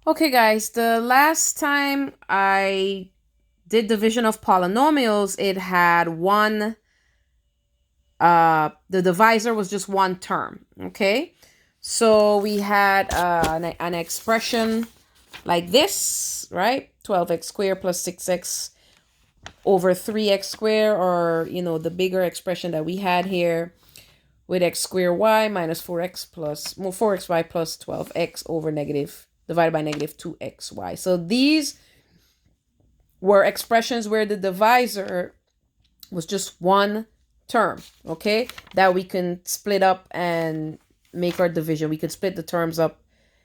Okay, guys, the last time I did division of polynomials, it had the divisor was just one term, okay? So we had an expression like this, right? 12x squared plus 6x over 3x squared, or, the bigger expression that we had here with x squared y minus 4xy plus 12x over negative divided by negative 2xy. So these were expressions where the divisor was just one term, okay, that we can split up and make our division. We could split the terms up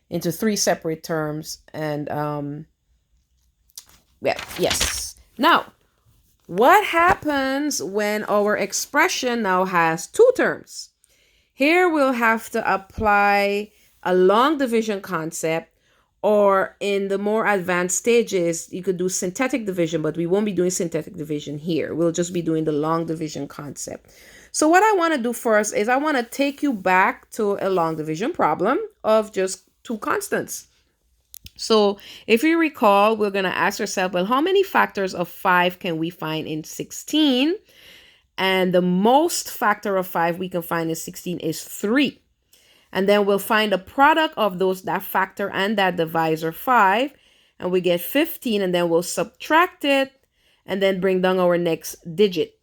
into three separate terms and yes. Now, what happens when our expression now has two terms? Here we'll have to apply a long division concept, or in the more advanced stages, you could do synthetic division, but we won't be doing synthetic division here. We'll just be doing the long division concept. So what I want to do first is I want to take you back to a long division problem of just two constants. So if you recall, we're going to ask ourselves, well, how many factors of 5 can we find in 16? And the most factor of 5 we can find in 16 is 3. And then we'll find the product of that factor and that divisor 5. And we get 15. And then we'll subtract it and then bring down our next digit.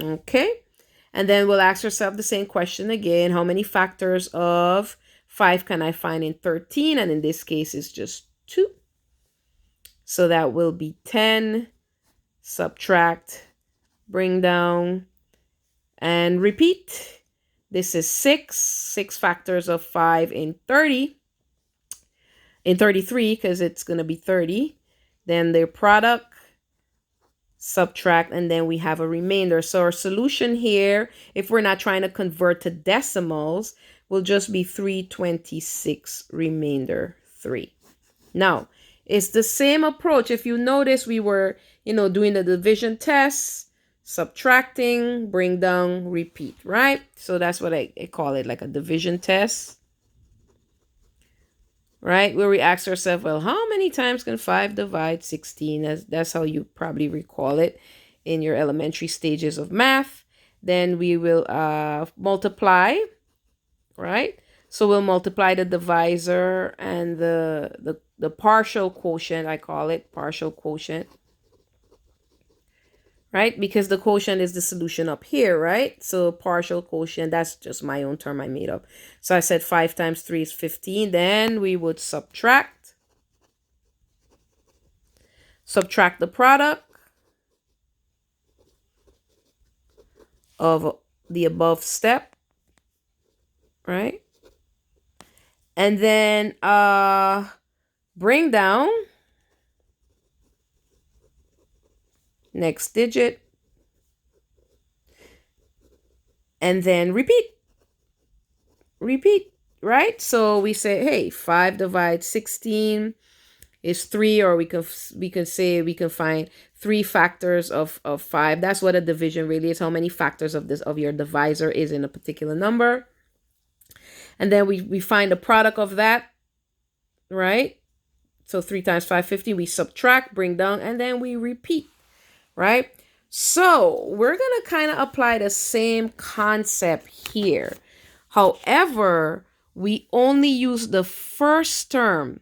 Okay. And then we'll ask ourselves the same question again. How many factors of 5 can I find in 13? And in this case, it's just 2. So that will be 10, subtract, bring down, and repeat. This is 6 factors of 5 in 30, in 33, because it's going to be 30. Then their product, subtract, and then we have a remainder. So our solution here, if we're not trying to convert to decimals, will just be 326 remainder 3. Now, it's the same approach. If you notice, we were, doing the division test, subtracting, bring down, repeat, right? So that's what I call it, like a division test, right? Where we ask ourselves, well, how many times can 5 divide 16? That's how you probably recall it in your elementary stages of math. Then we will multiply, right? So we'll multiply the divisor and the partial quotient, I call it partial quotient, right? Because the quotient is the solution up here, right? So partial quotient, that's just my own term I made up. So I said 5 times 3 is 15. Then we would subtract the product of the above step, right? And then bring down next digit, and then repeat, right? So we say, hey, 5 divides 16 is 3, or we can say we can find 3 factors of 5. That's what a division really is, how many factors of your divisor is in a particular number. And then we find the product of that, right? So 3 times 5, 50. We subtract, bring down, and then we repeat, right? So we're going to kind of apply the same concept here. However, we only use the first term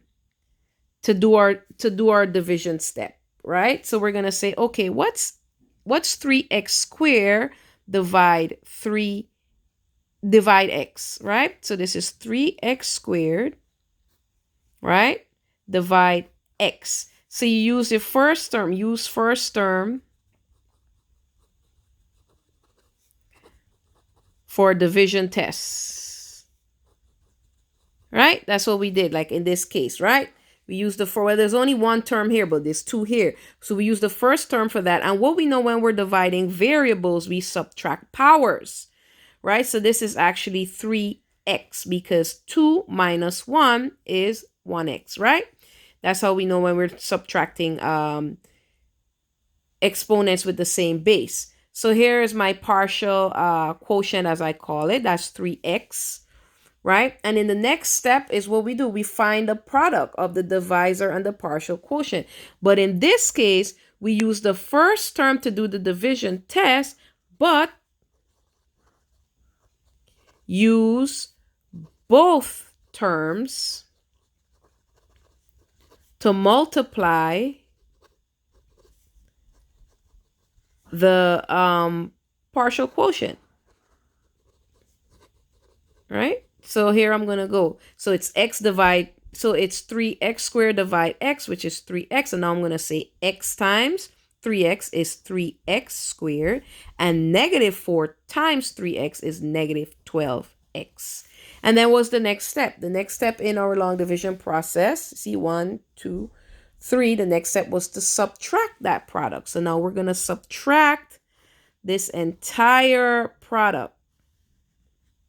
to do our division step, right? So we're going to say, okay, what's 3x squared divide x, right? So this is 3x squared, right? Divide x. So you use the first term, for division tests, right? That's what we did, like in this case, right? We use well, there's only one term here, but there's 2 here. So we use the first term for that. And what we know when we're dividing variables, we subtract powers, right? So this is actually 3x, because 2 minus 1 is 1x, right? That's how we know when we're subtracting exponents with the same base. So here is my partial quotient, as I call it. That's 3x, right? And in the next step is what we do. We find the product of the divisor and the partial quotient. But in this case, we use the first term to do the division test, but use both terms to multiply the partial quotient, right? So here I'm going to go. So it's x divide, so it's 3x squared divide x, which is 3x. And now I'm going to say x times 3x is 3x squared. And negative 4 times 3x is negative 12x. And then what's the next step? The next step in our long division process, see 1, 2, 3. The next step was to subtract that product. So now we're going to subtract this entire product,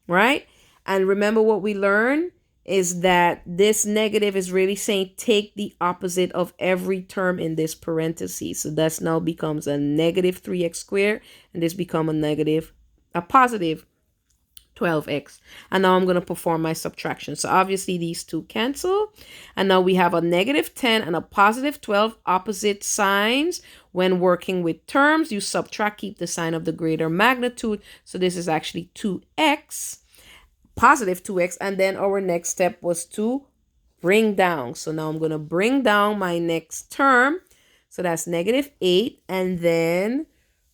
right? And remember what we learned is that this negative is really saying take the opposite of every term in this parenthesis. So that's now becomes a negative 3x squared, and this become a positive 12x. And now I'm going to perform my subtraction. So obviously these two cancel. And now we have a negative 10 and a positive 12 opposite signs. When working with terms, you subtract, keep the sign of the greater magnitude. So this is actually 2x, positive 2x. And then our next step was to bring down. So now I'm going to bring down my next term. So that's negative 8 and then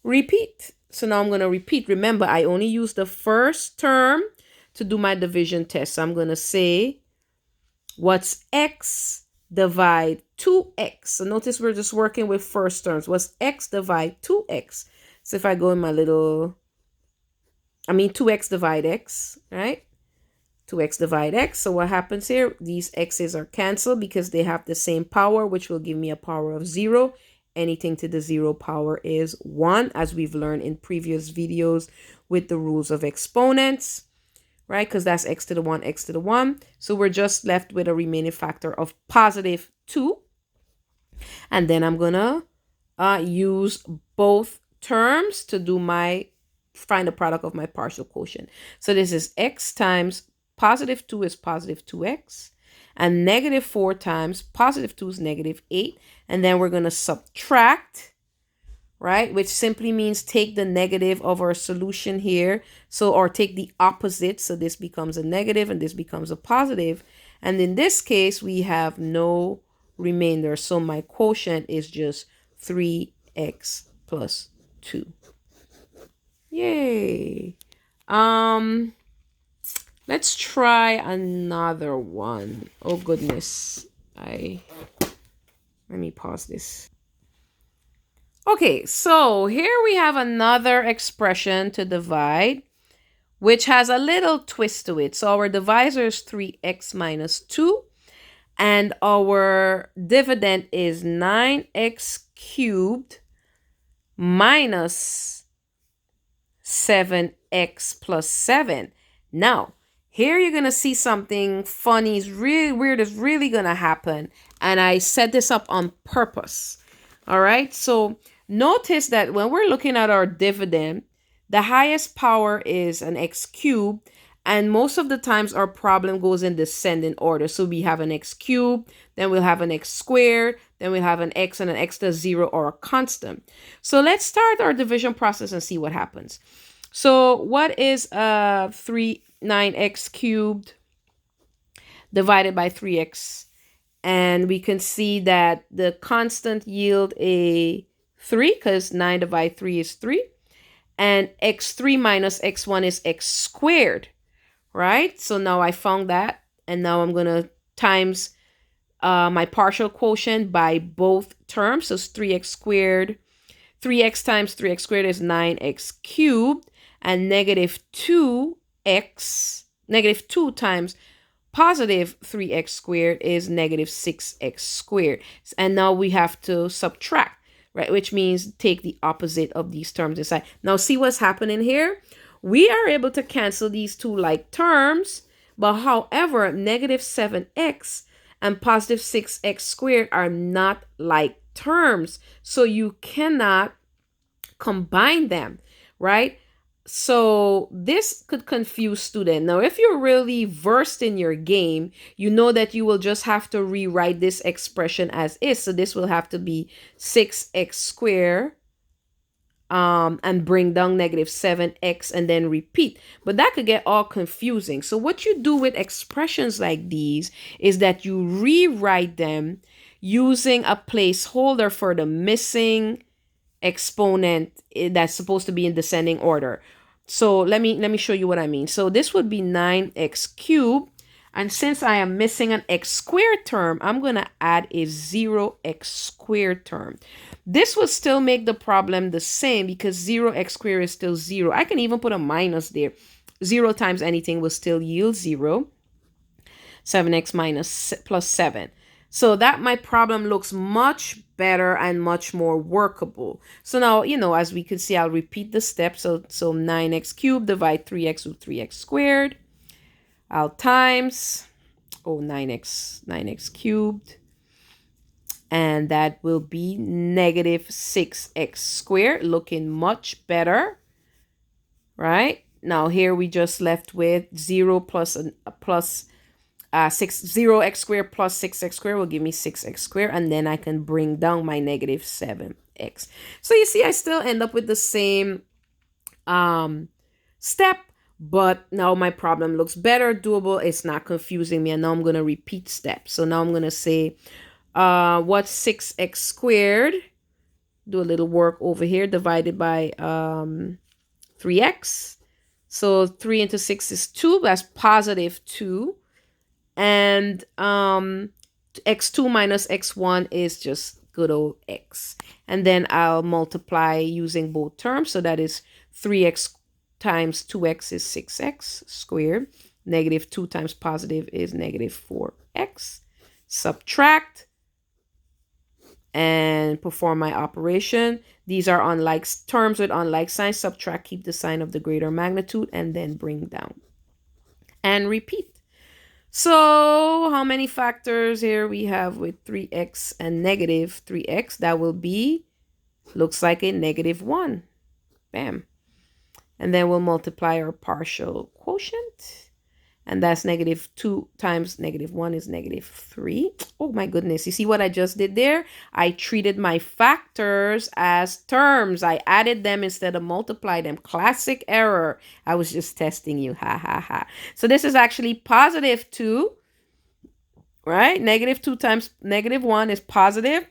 repeat. So now I'm going to repeat. Remember, I only use the first term to do my division test. So I'm going to say, what's x divide 2x? So notice we're just working with first terms. What's x divide 2x? So if I go in my 2x divide x, right? 2x divide x. So what happens here? These x's are canceled because they have the same power, which will give me a power of 0. Anything to the 0 power is 1, as we've learned in previous videos with the rules of exponents, right? Because that's x to the 1, x to the 1. So we're just left with a remaining factor of positive 2. And then I'm going to use both terms to do find the product of my partial quotient. So this is x times positive 2 is positive 2x. And negative 4 times positive 2 is negative 8. And then we're going to subtract, right? Which simply means take the negative of our solution here. Or take the opposite. So this becomes a negative and this becomes a positive. And in this case, we have no remainder. So my quotient is just 3x plus 2. Yay. Let's try another one. Oh goodness. Let me pause this. Okay, so here we have another expression to divide, which has a little twist to it. So our divisor is 3x minus 2, and our dividend is 9x cubed minus 7x plus 7. Now, here you're going to see something funny, is really weird, is really going to happen. And I set this up on purpose. All right. So notice that when we're looking at our dividend, the highest power is an x cubed. And most of the times our problem goes in descending order. So we have an x cubed, then we'll have an x squared, then we'll have an x and an x to 0 or a constant. So let's start our division process and see what happens. So what is 9x cubed divided by 3x? And we can see that the constant yield a 3 because 9 divided 3 is 3. And x3 minus x1 is x squared, right? So now I found that. And now I'm going to times my partial quotient by both terms. So it's 3x squared. 3x times 3x squared is 9x cubed. And negative 2 times positive 3x squared is negative 6x squared. And now we have to subtract, right? Which means take the opposite of these terms inside. Now see what's happening here? We are able to cancel these two like terms, but however, negative 7x and positive 6x squared are not like terms. So you cannot combine them, right? So this could confuse student. Now, if you're really versed in your game, you know that you will just have to rewrite this expression as is. So this will have to be 6x squared and bring down negative 7x and then repeat. But that could get all confusing. So what you do with expressions like these is that you rewrite them using a placeholder for the missing exponent that's supposed to be in descending order. So let me show you what I mean. So this would be 9x cubed. And since I am missing an x squared term, I'm going to add a 0x squared term. This will still make the problem the same because 0x squared is still 0. I can even put a minus there. 0 times anything will still yield 0. 7x minus plus 7. So that my problem looks much better and much more workable. So now, as we can see, I'll repeat the steps. So 9x cubed divide 3x with 3x squared. I'll times, 9x cubed. And that will be negative 6x squared, looking much better, right? Now here we just left with 0 plus 0x squared plus 6x squared will give me 6x squared, and then I can bring down my negative 7x. So you see, I still end up with the same step, but now my problem looks better, doable. It's not confusing me, and now I'm going to repeat steps. So now I'm going to say, what's 6x squared? Do a little work over here, divided by 3x. So 3 into 6 is 2. That's positive 2. And x2 minus x1 is just good old x. And then I'll multiply using both terms. So that is 3x times 2x is 6x squared. Negative 2 times positive is negative 4x. Subtract and perform my operation. These are unlike terms with unlike signs. Subtract, keep the sign of the greater magnitude, and then bring down. And repeat. So how many factors here we have with 3x and negative 3x? That will be, looks like a negative 1. Bam. And then we'll multiply our partial quotient. And that's negative 2 times negative 1 is negative 3. Oh my goodness. You see what I just did there? I treated my factors as terms. I added them instead of multiply them. Classic error. I was just testing you. Ha ha ha. So this is actually positive 2. Right? Negative 2 times negative 1 is positive.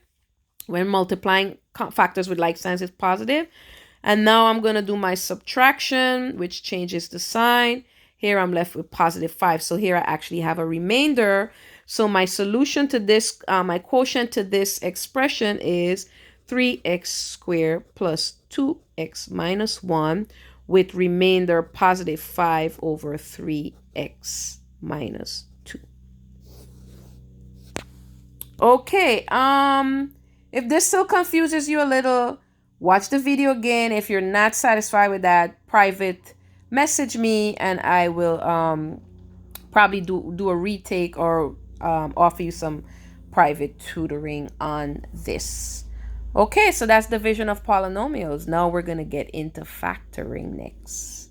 When multiplying factors with like signs is positive. And now I'm going to do my subtraction, which changes the sign. Here I'm left with positive 5. So here I actually have a remainder. So my solution to this, my quotient to this expression is 3x squared plus 2x minus 1 with remainder positive 5 over 3x minus 2. Okay, if this still confuses you a little, watch the video again. If you're not satisfied with that, private message me and I will probably do a retake or offer you some private tutoring on this. Okay, so that's division of polynomials. Now we're going to get into factoring next.